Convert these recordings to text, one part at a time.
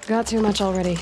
Got too much already.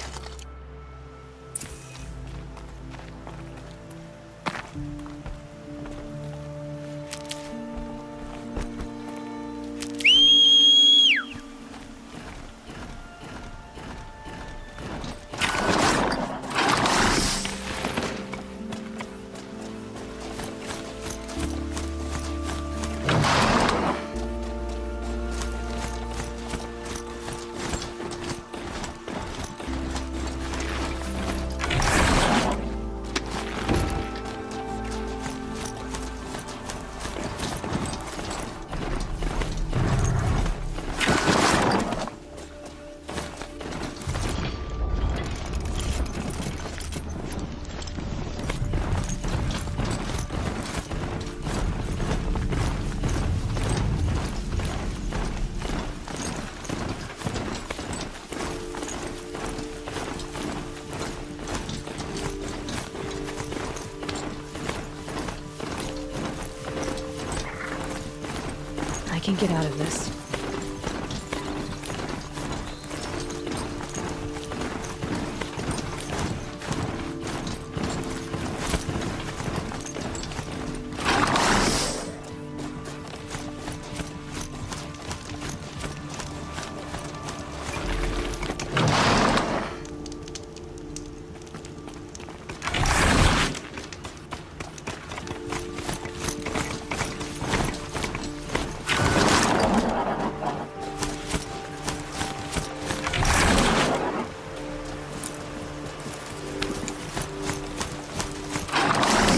I can get out of this.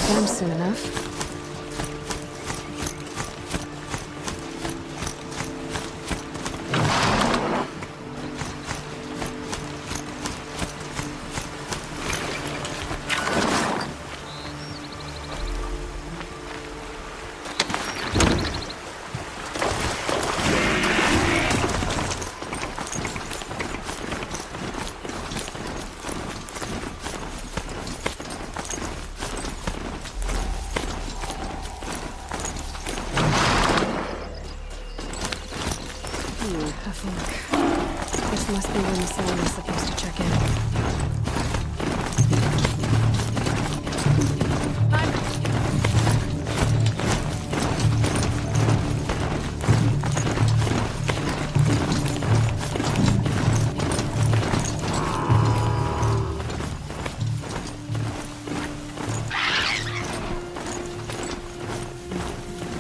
Them soon enough. I think this must be when the Sony is supposed to check in.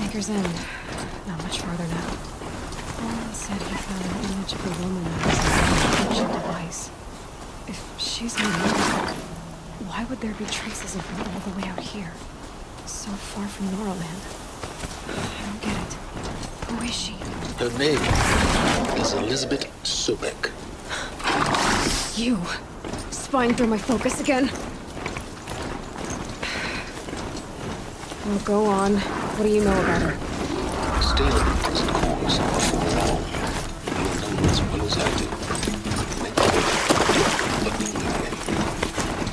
Anchor's End. Not much farther now. Said he found an image of a woman that was an encryption device. If she's my mother, why would there be traces of her all the way out here? So far from Norland. I don't get it. Who is she? Her name is Elizabeth Sobek. You! Spying through my focus again? Well, go on. What do you know about her? Stealing is the cause of overrun. You know as well as I do.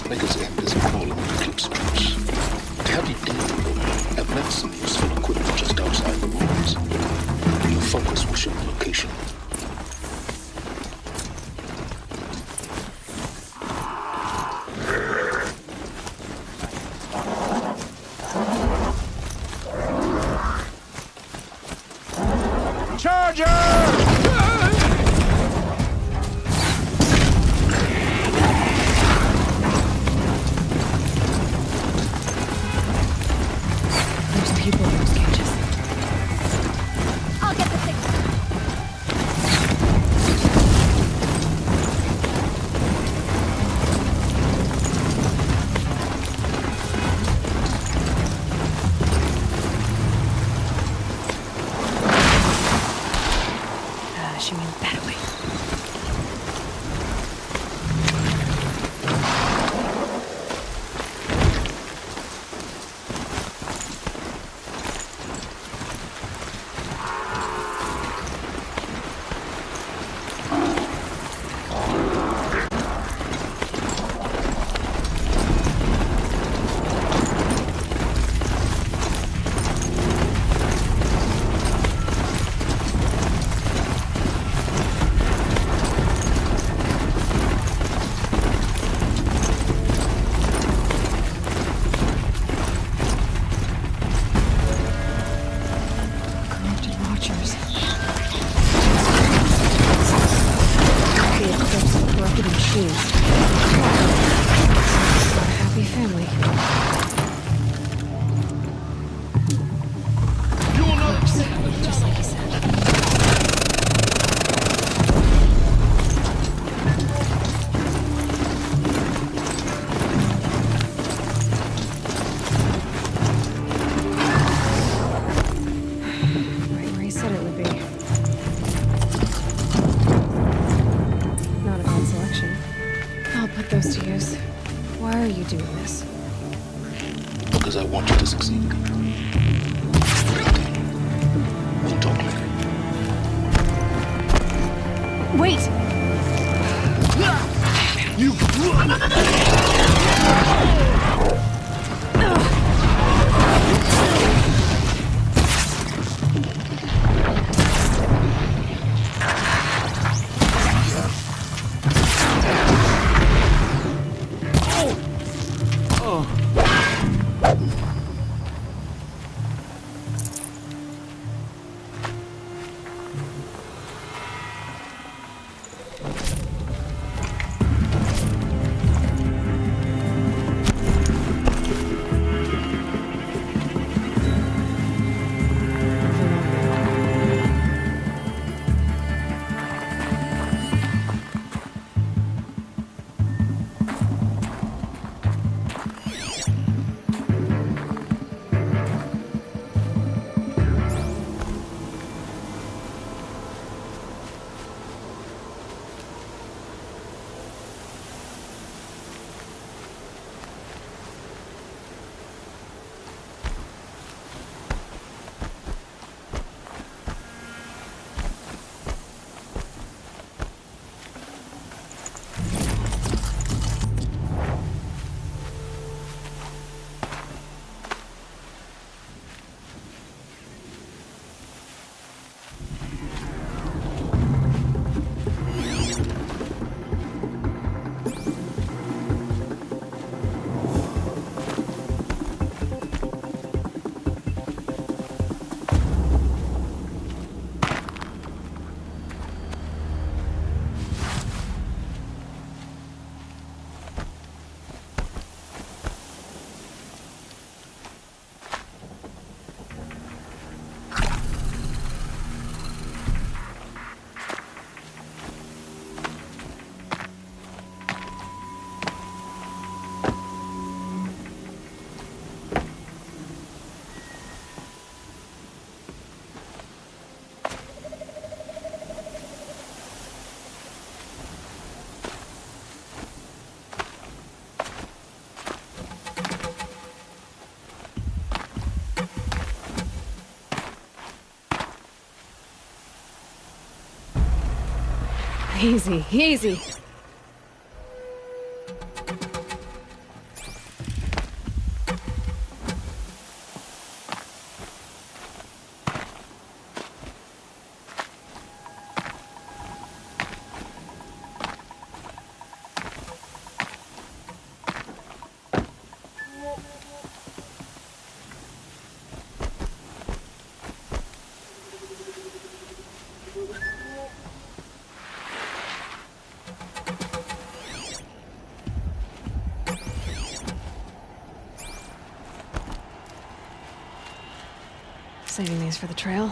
Maker's End is crawling with Eclipse troops. To have you deal with them, I've left some useful equipment just outside the walls. Your focus will show the location. People in those cages. I'll get the signal. She went that way. to succeed. Guilty. We'll talk later. Wait! You... Easy, easy. Saving these for the trail.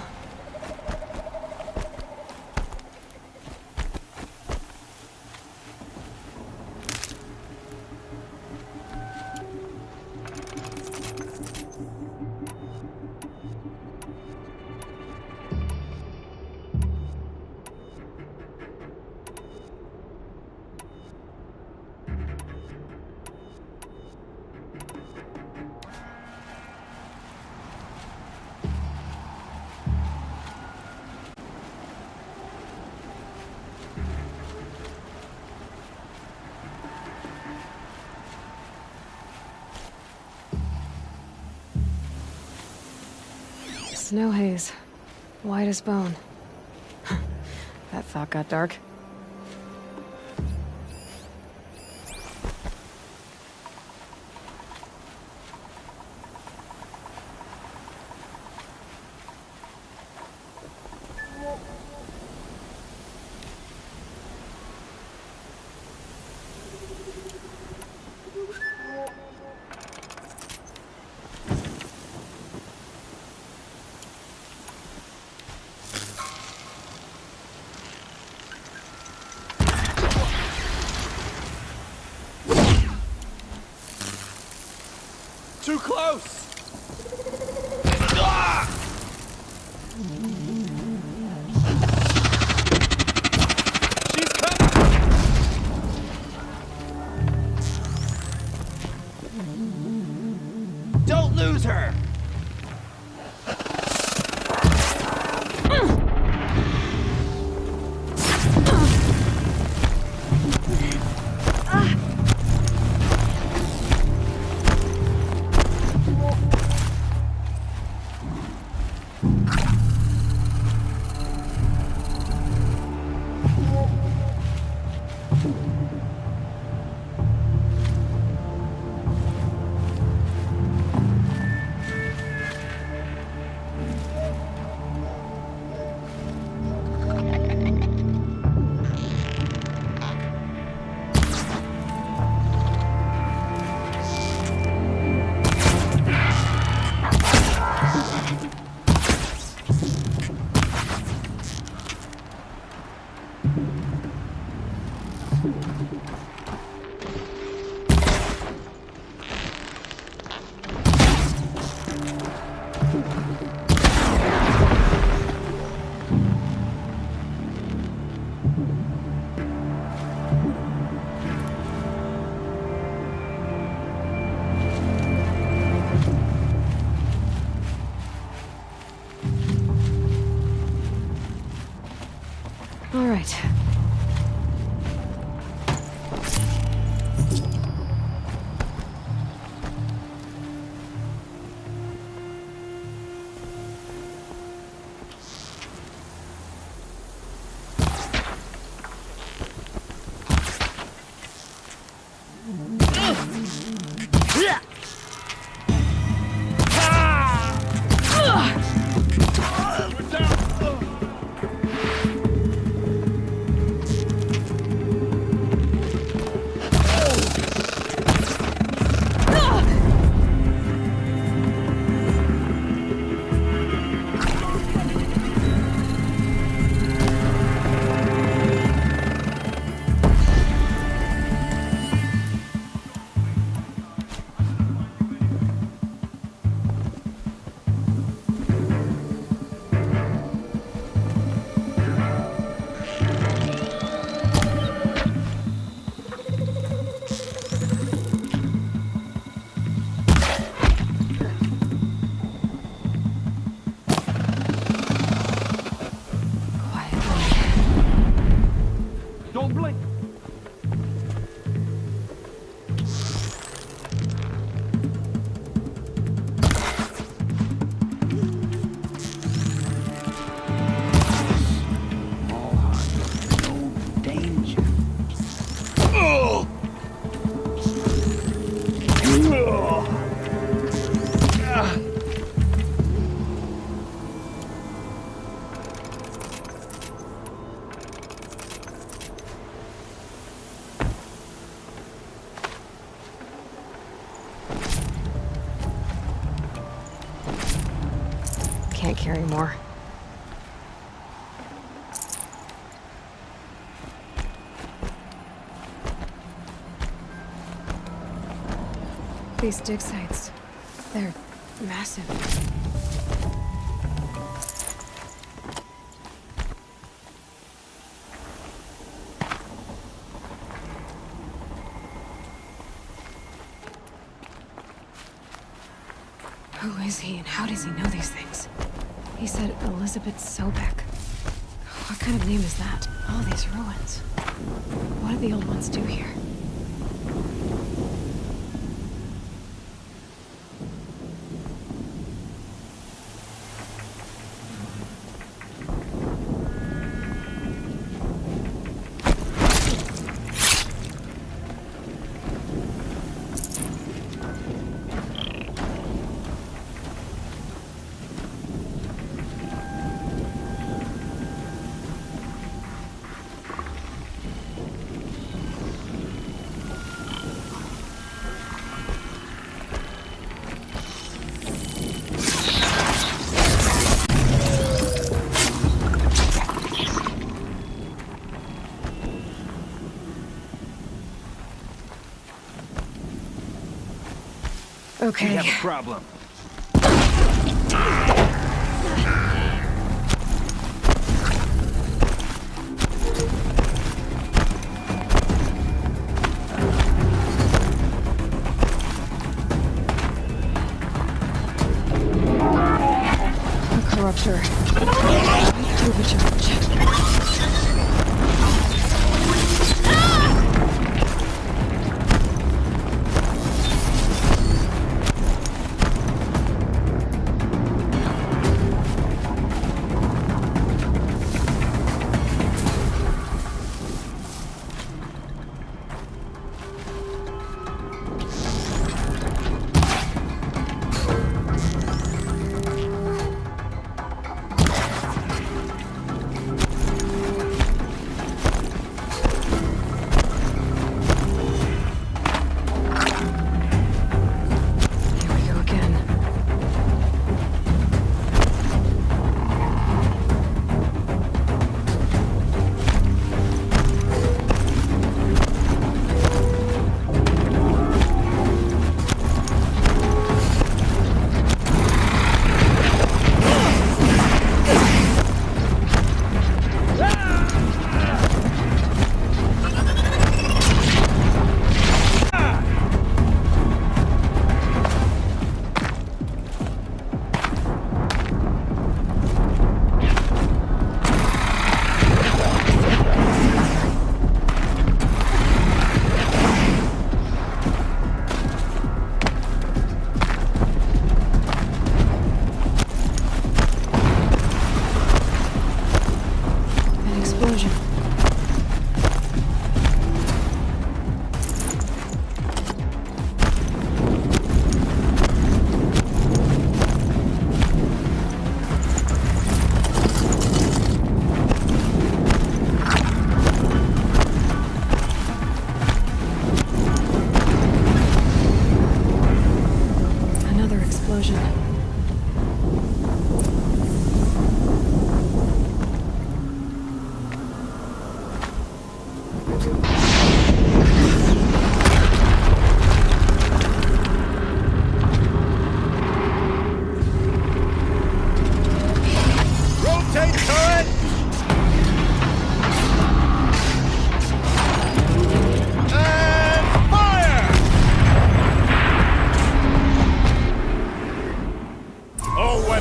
Snow haze. White as bone. That thought got dark. Too close! Ah! She's coming! Don't lose her! right. Don't blink. Can't carry more. These dig sites, they're massive. Who is he and how does he know these things? He said Elizabeth Sobek. What kind of name is that? All these ruins. What did the old ones do here? Okay. We have a problem. A corruptor. Turbocharge.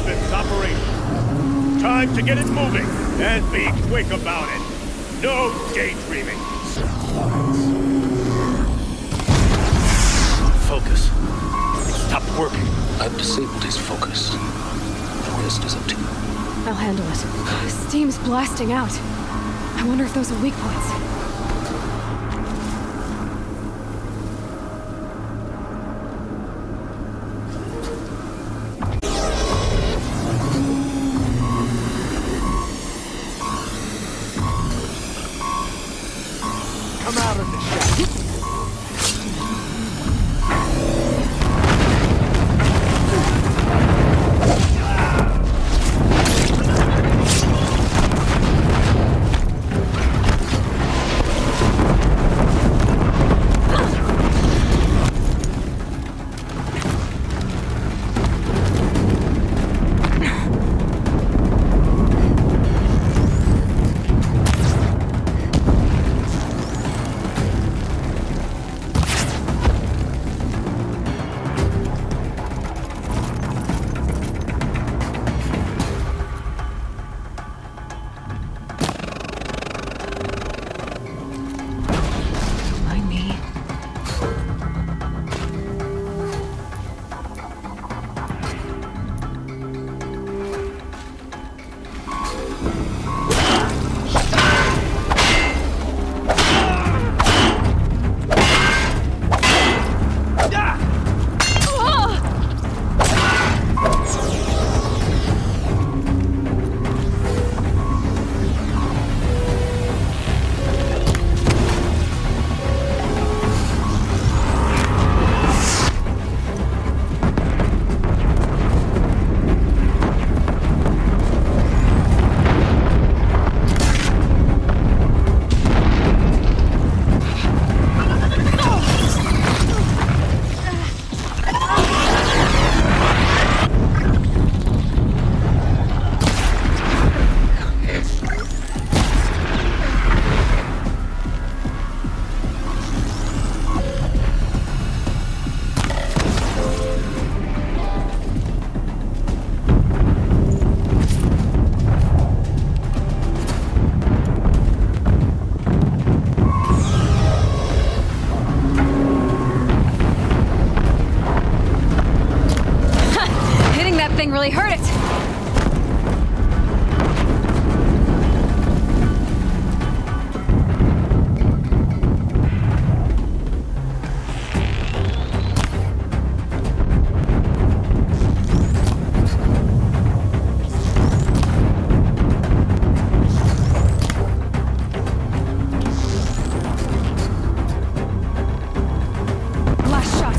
weapons operational. Time to get it moving, and be quick about it. No daydreaming. Focus. It stopped working. I've disabled his focus. The rest is up to you. I'll handle it. Steam's blasting out. I wonder if those are weak points. Come out of the shadow. Mind me. Hitting that thing really hurt it. Last shot.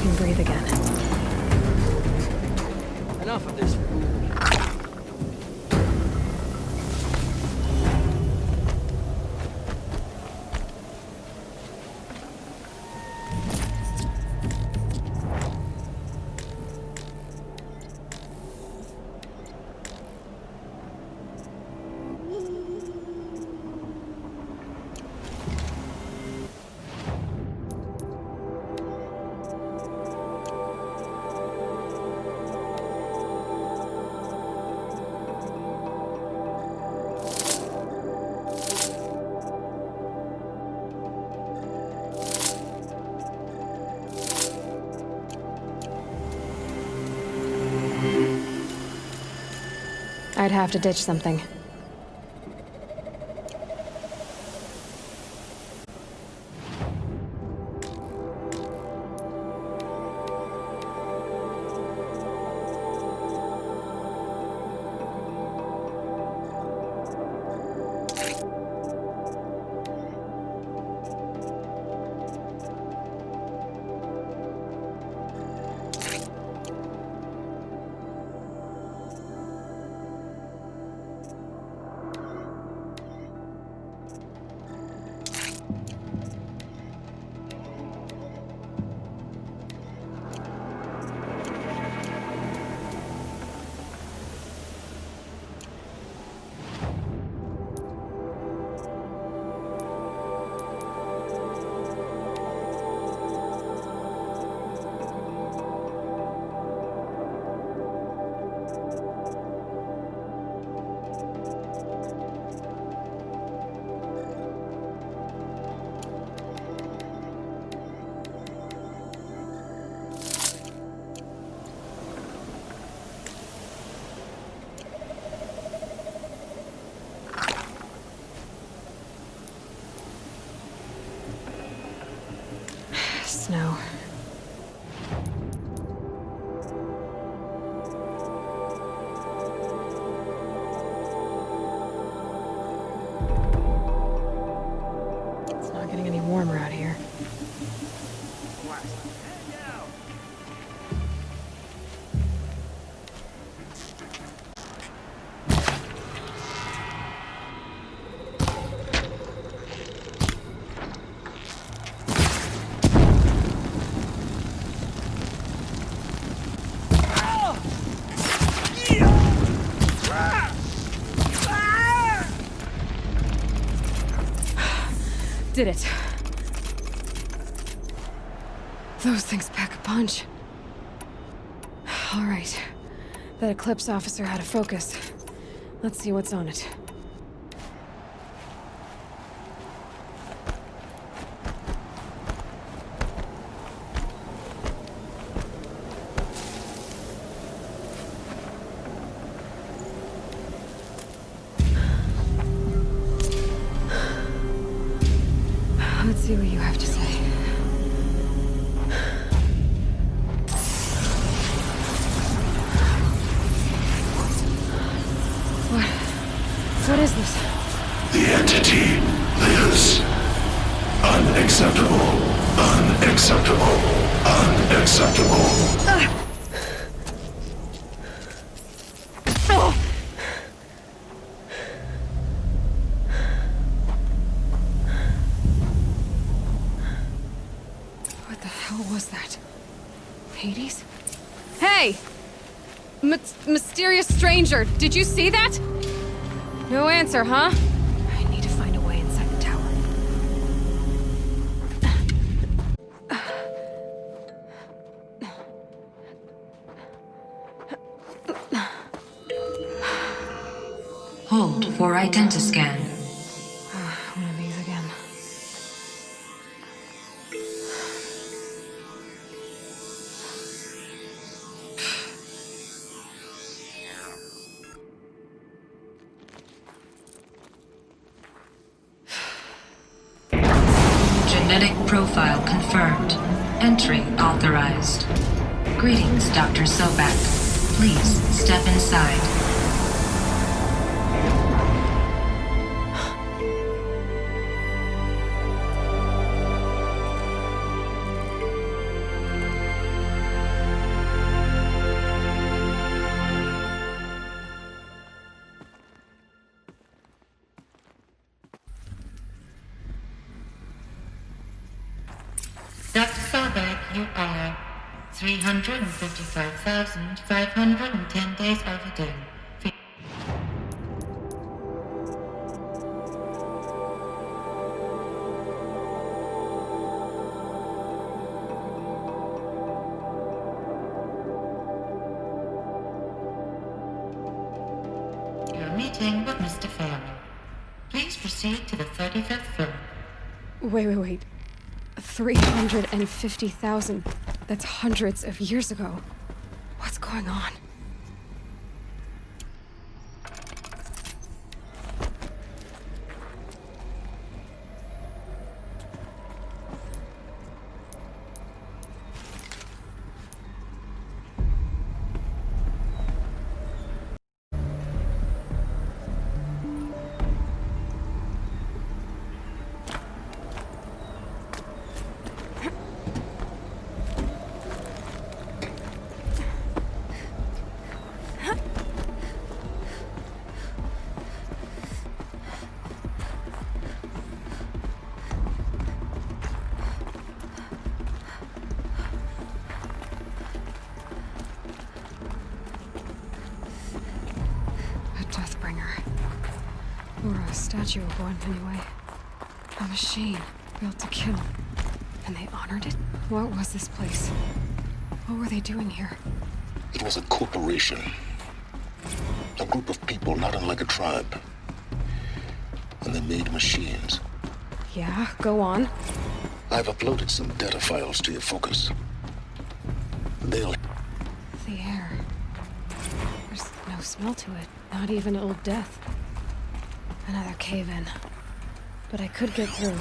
Can breathe again. Enough of this. I'd have to ditch something. Snow. It's not getting any warmer out here. Did it. Those things pack a punch. All right. That Eclipse officer had a focus. Let's see what's on it. Let's see what you have to say. What is this? The entity lives. Unacceptable. Unacceptable. Unacceptable. What the hell was that? Hades? Hey! Mysterious stranger, did you see that? No answer, huh? I need to find a way inside the tower. Hold for identiscan. One of these again. Genetic profile confirmed. Entry authorized. Greetings, Dr. Sobek. Please step inside. Dr. Sobek, you are 355,510 days overdue. You're meeting with Mr. Fairman. Please proceed to the 35th floor. Wait. 350,000. That's hundreds of years ago. What's going on? Or a statue of one, anyway. A machine built to kill. And they honored it? What was this place? What were they doing here? It was a corporation. A group of people not unlike a tribe. And they made machines. Yeah, go on. I've uploaded some data files to your focus. They'll... The air. There's no smell to it. Not even Old Death. Another cave-in. But I could get through.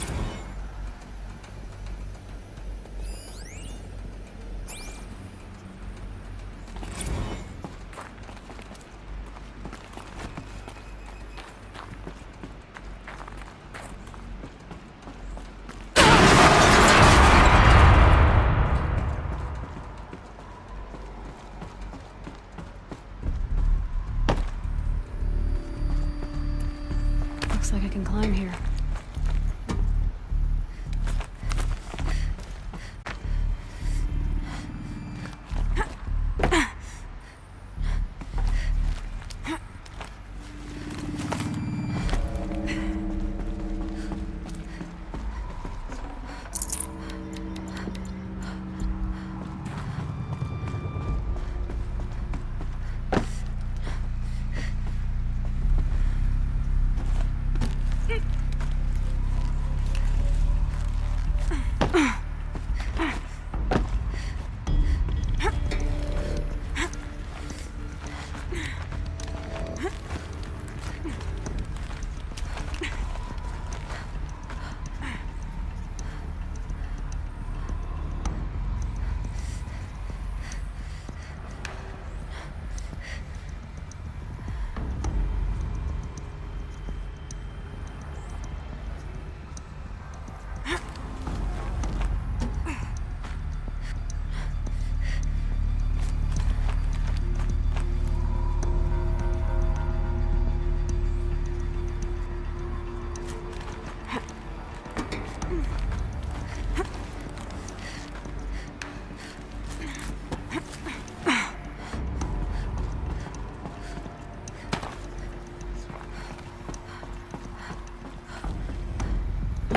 Looks like I can climb here.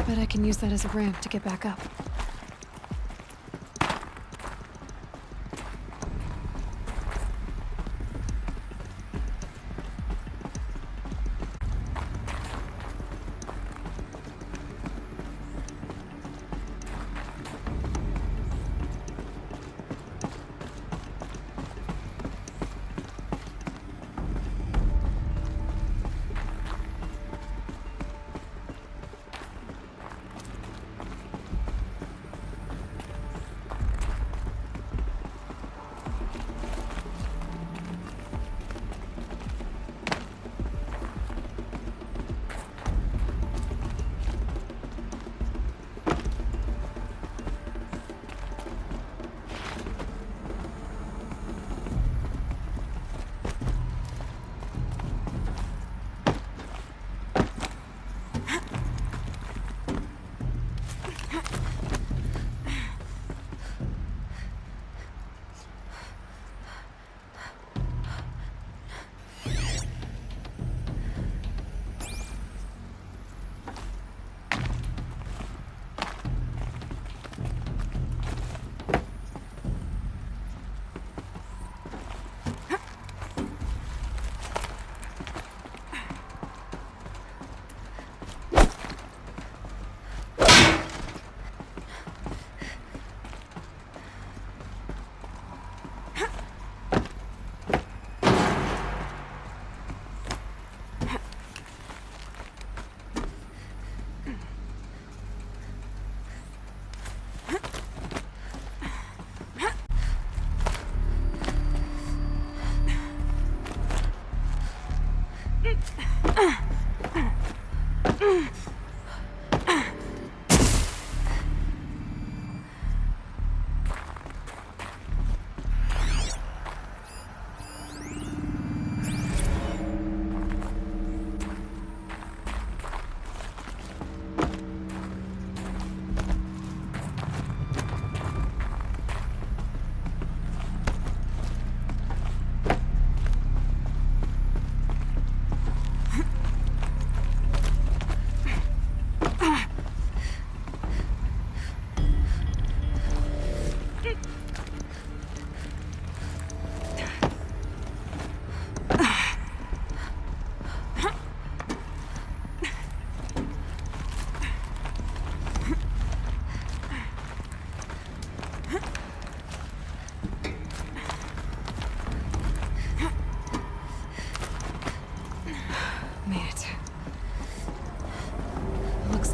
Bet I can use that as a ramp to get back up.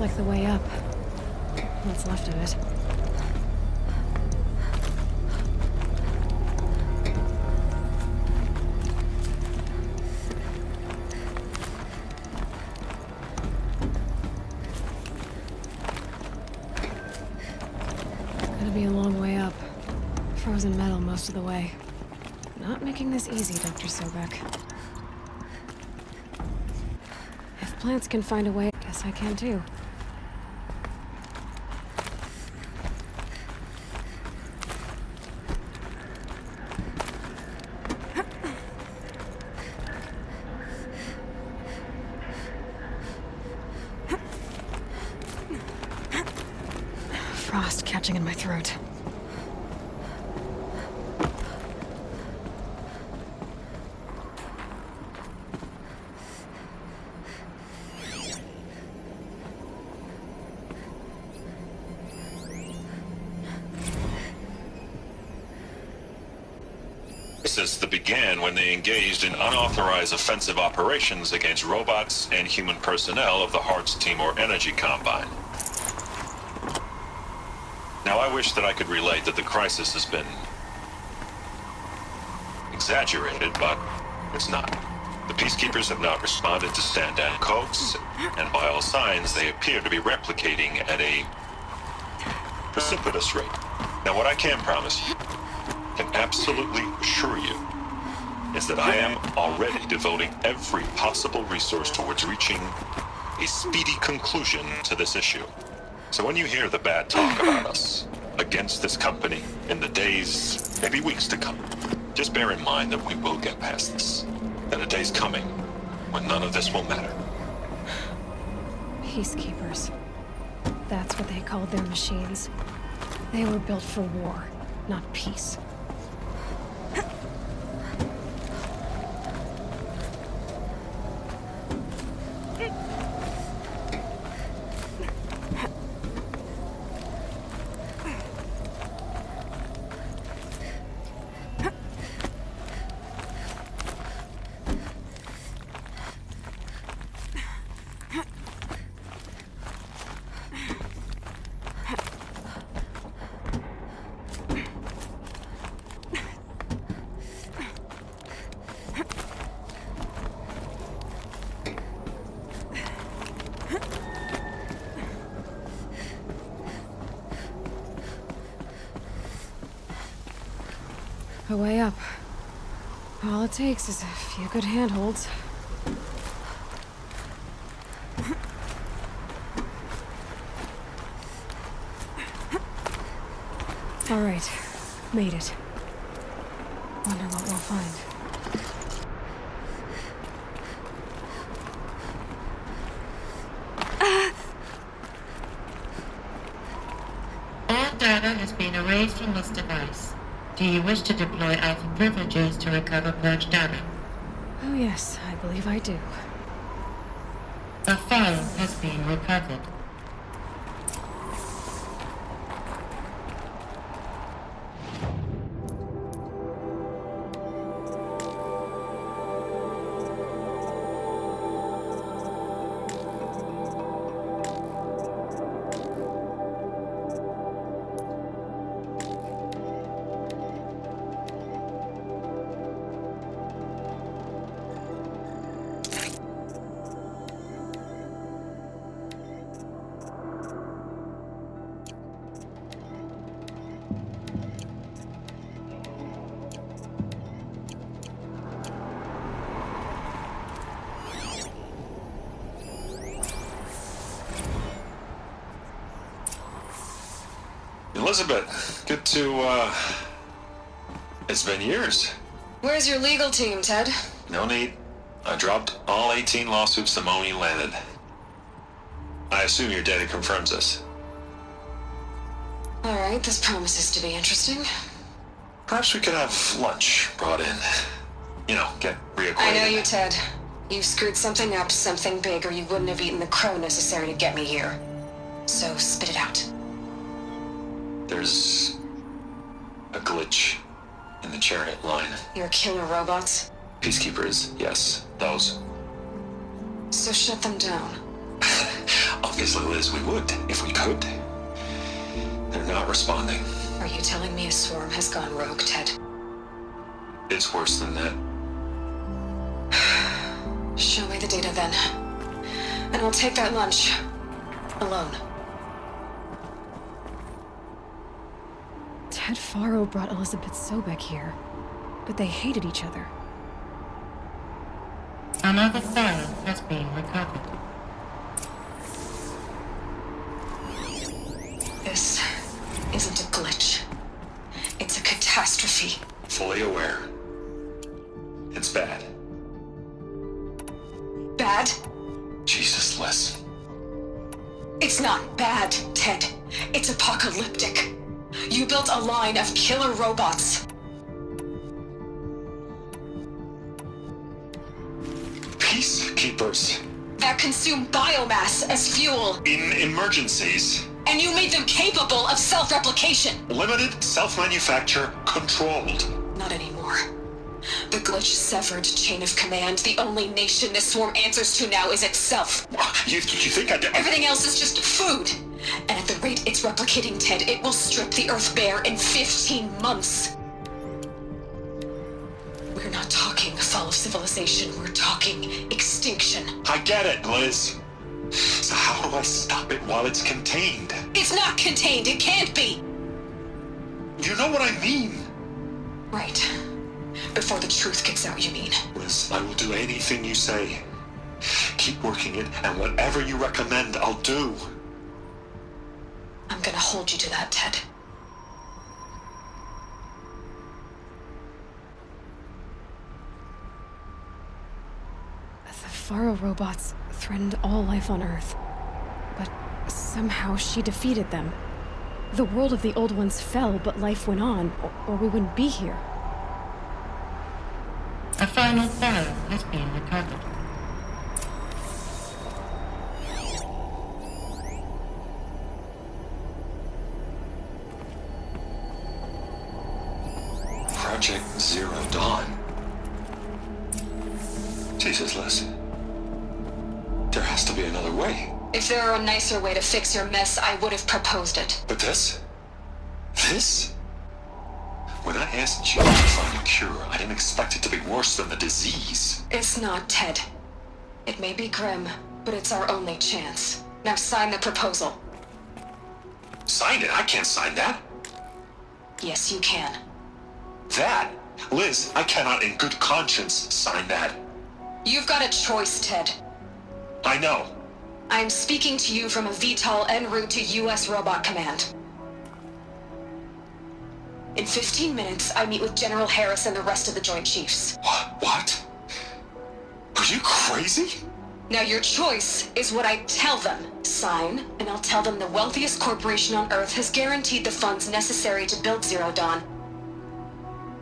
like the way up. What's left of it. Gonna be a long way up. Frozen metal most of the way. Not making this easy, Dr. Sobek. If plants can find a way, guess I can too. Frost catching in my throat. Since the began when they engaged in unauthorized offensive operations against robots and human personnel of the Hearts Timor Energy Combine. Now, I wish that I could relate that the crisis has been exaggerated, but it's not. The Peacekeepers have not responded to stand-down codes, and by all signs, they appear to be replicating at a precipitous rate. Now, what I can promise you, can absolutely assure you, is that I am already devoting every possible resource towards reaching a speedy conclusion to this issue. So when you hear the bad talk about us against this company in the days, maybe weeks to come, just bear in mind that we will get past this. That a day's coming when none of this will matter. Peacekeepers. That's what they called their machines. They were built for war, not peace. A way up. All it takes is a few good handholds. All right, made it. Wonder what we'll find. All data has been erased from this device. Do you wish to deploy Alpha privileges to recover purged data? Oh yes, I believe I do. A file has been recovered. Elizabeth, good to, it's been years. Where's your legal team, Ted? No need. I dropped all 18 lawsuits the moment you landed. I assume your data confirms this. All right, this promises to be interesting. Perhaps we could have lunch brought in. You know, get reacquainted. I know you, Ted. You screwed something up, something big, or you wouldn't have eaten the crow necessary to get me here. So spit it out. There's a glitch in the chariot line. Your killer robots? Peacekeepers, yes, those. So shut them down. I'll Obviously, Liz, we would, if we could. They're not responding. Are you telling me a swarm has gone rogue, Ted? It's worse than that. Show me the data then. And I'll take that lunch. Alone. Ted Faro brought Elizabeth Sobek here, but they hated each other. Another file has been recovered. This isn't a glitch. It's a catastrophe. Fully aware. It's bad. Bad? Jesus, Liz. It's not bad, Ted. It's apocalyptic. You built a line of killer robots. Peacekeepers. That consume biomass as fuel. In emergencies. And you made them capable of self-replication. Limited, self-manufacture, controlled. Not anymore. The glitch severed chain of command. The only nation this swarm answers to now is itself. You think I did? Everything else is just food. And at the rate it's replicating, Ted, it will strip the Earth bare in 15 months. We're not talking fall of civilization. We're talking extinction. I get it, Liz. So how do I stop it while it's contained? It's not contained. It can't be. You know what I mean. Right. Before the truth gets out, you mean? Liz, I will do anything you say. Keep working it, and whatever you recommend, I'll do. I'm gonna hold you to that, Ted. The Faro robots threatened all life on Earth. But somehow she defeated them. The world of the old ones fell, but life went on, or we wouldn't be here. A final file has been recovered. Project Zero Dawn. Jesus, Liz. There has to be another way. If there were a nicer way to fix your mess, I would have proposed it. But this? This? When I asked you to find a cure, I didn't expect it to be worse than the disease. It's not, Ted. It may be grim, but it's our only chance. Now sign the proposal. Sign it? I can't sign that. Yes, you can. That? Liz, I cannot in good conscience sign that. You've got a choice, Ted. I know. I'm speaking to you from a VTOL en route to U.S. Robot Command. In 15 minutes, I meet with General Harris and the rest of the Joint Chiefs. What? Are you crazy? Now your choice is what I tell them. Sign, and I'll tell them the wealthiest corporation on Earth has guaranteed the funds necessary to build Zero Dawn.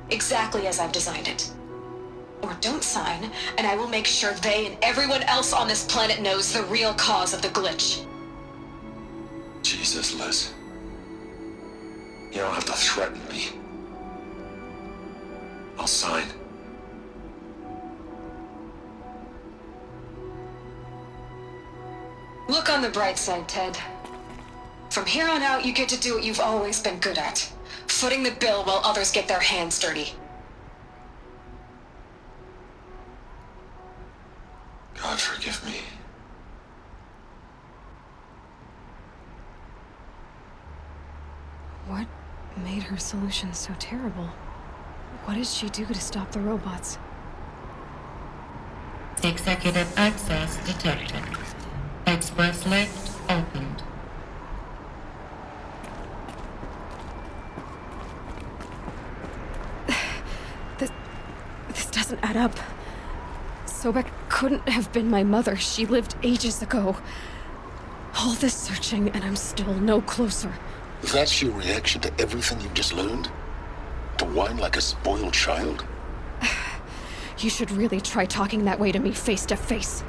Exactly as I've designed it. Or don't sign, and I will make sure they and everyone else on this planet knows the real cause of the glitch. Jesus, Liz. You don't have to threaten me. I'll sign. Look on the bright side, Ted. From here on out, you get to do what you've always been good at. Footing the bill while others get their hands dirty. God forgive me. What made her solution so terrible? What did she do to stop the robots? Executive access detected. Express lift opened. This doesn't add up. Sobek couldn't have been my mother. She lived ages ago. All this searching, and I'm still no closer. That's your reaction to everything you've just learned? To whine like a spoiled child? You should really try talking that way to me face to face.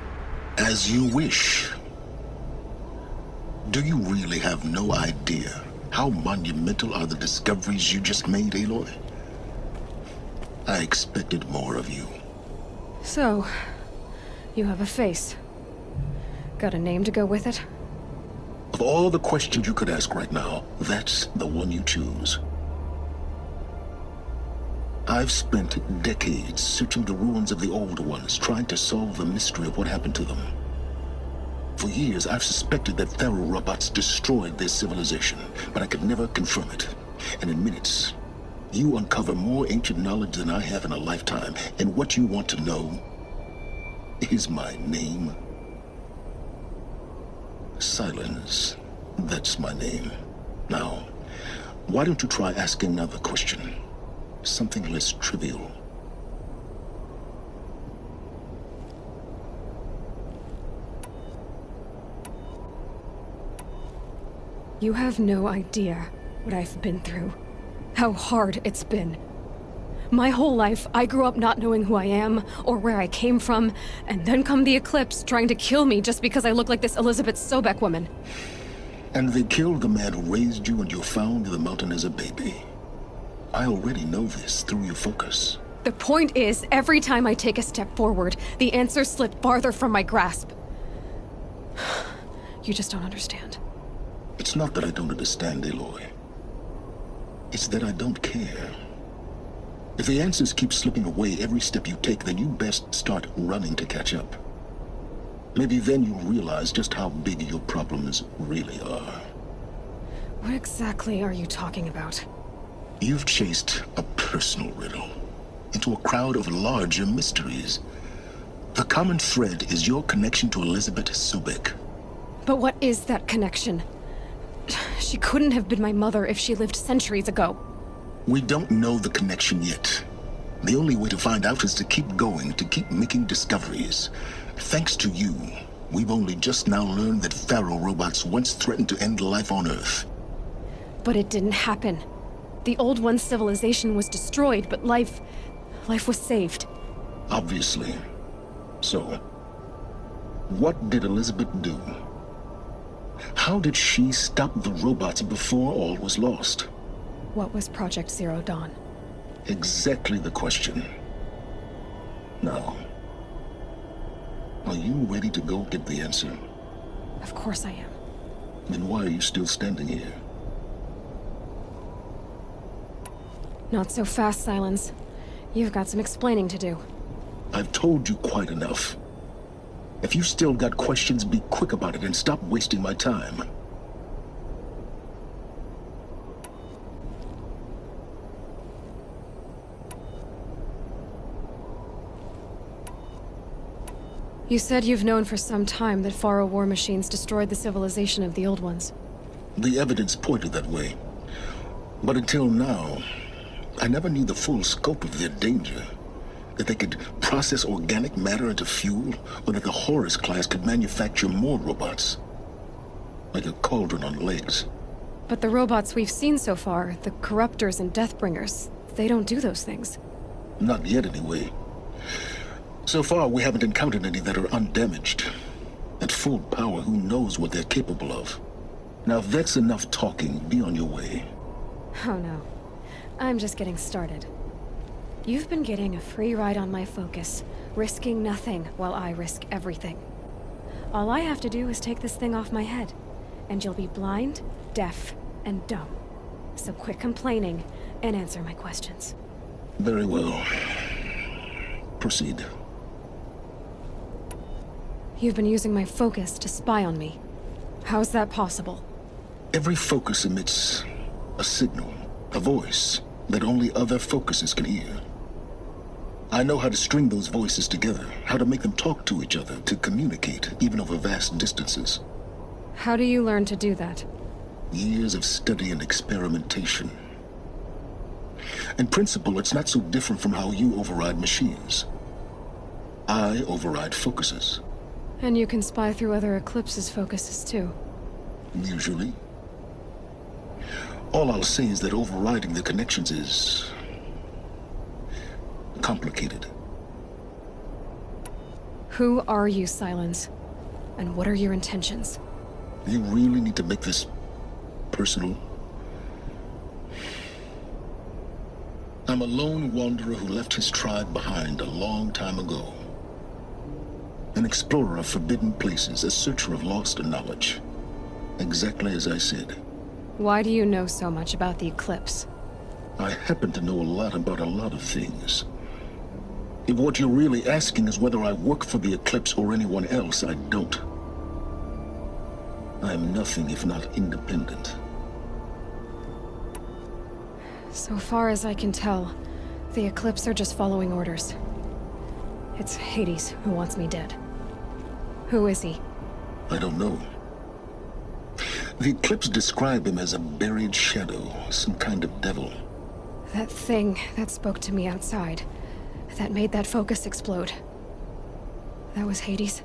As you wish. Do you really have no idea how monumental are the discoveries you just made, Aloy? I expected more of you. So, you have a face. Got a name to go with it? Of all the questions you could ask right now, that's the one you choose. I've spent decades searching the ruins of the older ones, trying to solve the mystery of what happened to them. For years, I've suspected that Pharaoh robots destroyed their civilization, but I could never confirm it. And in minutes, you uncover more ancient knowledge than I have in a lifetime, and what you want to know is my name. Silence. That's my name. Now, why don't you try asking another question? Something less trivial. You have no idea what I've been through. How hard it's been. My whole life, I grew up not knowing who I am or where I came from, and then come the Eclipse trying to kill me just because I look like this Elizabeth Sobek woman. And they killed the man who raised you and you found in the mountain as a baby. I already know this through your focus. The point is, every time I take a step forward, the answers slip farther from my grasp. You just don't understand. It's not that I don't understand, Aloy. It's that I don't care. If the answers keep slipping away every step you take, then you best start running to catch up. Maybe then you'll realize just how big your problems really are. What exactly are you talking about? You've chased a personal riddle into a crowd of larger mysteries. The common thread is your connection to Elizabeth Sobek. But what is that connection? She couldn't have been my mother if she lived centuries ago. We don't know the connection yet. The only way to find out is to keep going, to keep making discoveries. Thanks to you, we've only just now learned that Pharaoh robots once threatened to end life on Earth. But it didn't happen. The Old One's civilization was destroyed, but life was saved. Obviously. So, what did Elizabeth do? How did she stop the robots before all was lost? What was Project Zero Dawn? Exactly the question. Now, are you ready to go get the answer? Of course I am. Then why are you still standing here? Not so fast, Silence. You've got some explaining to do. I've told you quite enough. If you still got questions, be quick about it and stop wasting my time. You said you've known for some time that Pharaoh war machines destroyed the civilization of the Old Ones. The evidence pointed that way. But until now, I never knew the full scope of their danger. That they could process organic matter into fuel, or that the Horus class could manufacture more robots. Like a cauldron on legs. But the robots we've seen so far, the Corruptors and Deathbringers, they don't do those things. Not yet, anyway. So far, we haven't encountered any that are undamaged. At full power, who knows what they're capable of? Now, if that's enough talking, be on your way. Oh no. I'm just getting started. You've been getting a free ride on my focus, risking nothing while I risk everything. All I have to do is take this thing off my head, and you'll be blind, deaf, and dumb. So quit complaining and answer my questions. Very well. Proceed. You've been using my focus to spy on me. How's that possible? Every focus emits a signal, a voice, that only other focuses can hear. I know how to string those voices together, how to make them talk to each other, to communicate, even over vast distances. How do you learn to do that? Years of study and experimentation. In principle, it's not so different from how you override machines. I override focuses. And you can spy through other Eclipse's focuses too. Usually. All I'll say is that overriding the connections is complicated. Who are you, Silence? And what are your intentions? You really need to make this personal? I'm a lone wanderer who left his tribe behind a long time ago. An explorer of forbidden places, a searcher of lost knowledge. Exactly as I said. Why do you know so much about the eclipse? I happen to know a lot about a lot of things. If what you're really asking is whether I work for the Eclipse or anyone else, I don't. I am nothing if not independent. So far as I can tell, the Eclipse are just following orders. It's Hades who wants me dead. Who is he? I don't know. The Eclipse describe him as a buried shadow, some kind of devil. That thing that spoke to me outside, that made that focus explode. That was Hades?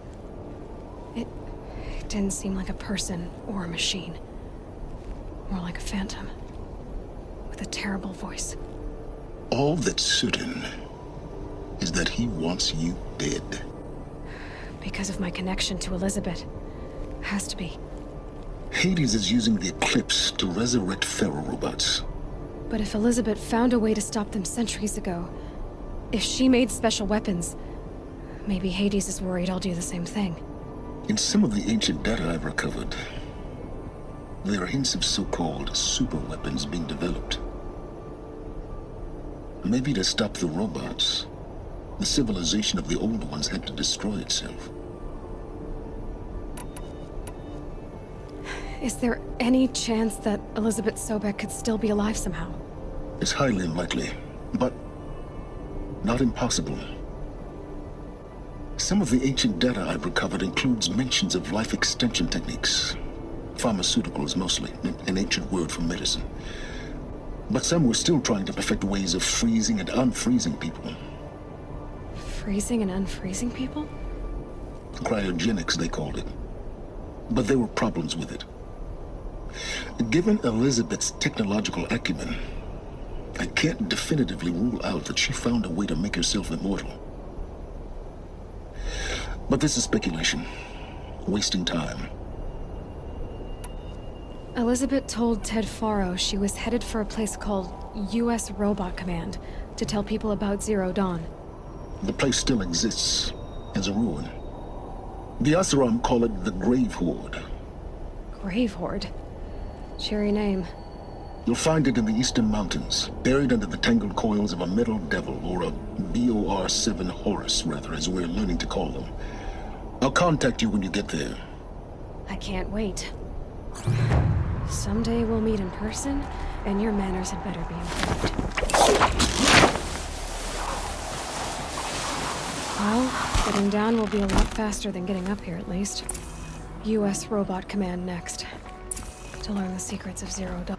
It didn't seem like a person or a machine. More like a phantom. With a terrible voice. All that's certain is that he wants you dead. Because of my connection to Elizabeth. Has to be. Hades is using the Eclipse to resurrect feral robots. But if Elizabeth found a way to stop them centuries ago, if she made special weapons, maybe Hades is worried I'll do the same thing. In some of the ancient data I've recovered, there are hints of so-called super weapons being developed. Maybe to stop the robots, the civilization of the old ones had to destroy itself. Is there any chance that Elizabeth Sobek could still be alive somehow? It's highly unlikely, but not impossible. Some of the ancient data I've recovered includes mentions of life extension techniques. Pharmaceuticals mostly, an ancient word for medicine. But some were still trying to perfect ways of freezing and unfreezing people. Freezing and unfreezing people? Cryogenics, they called it. But there were problems with it. Given Elizabeth's technological acumen, I can't definitively rule out that she found a way to make herself immortal. But this is speculation. Wasting time. Elizabeth told Ted Faro she was headed for a place called U.S. Robot Command to tell people about Zero Dawn. The place still exists, as a ruin. The Asaram call it the Grave Horde. Grave Horde? Cheery name. You'll find it in the Eastern Mountains, buried under the tangled coils of a metal devil, or a BOR-7 Horus, rather, as we're learning to call them. I'll contact you when you get there. I can't wait. Someday we'll meet in person, and your manners had better be improved. Well, getting down will be a lot faster than getting up here, at least. U.S. Robot Command next. To learn the secrets of Zero Dawn.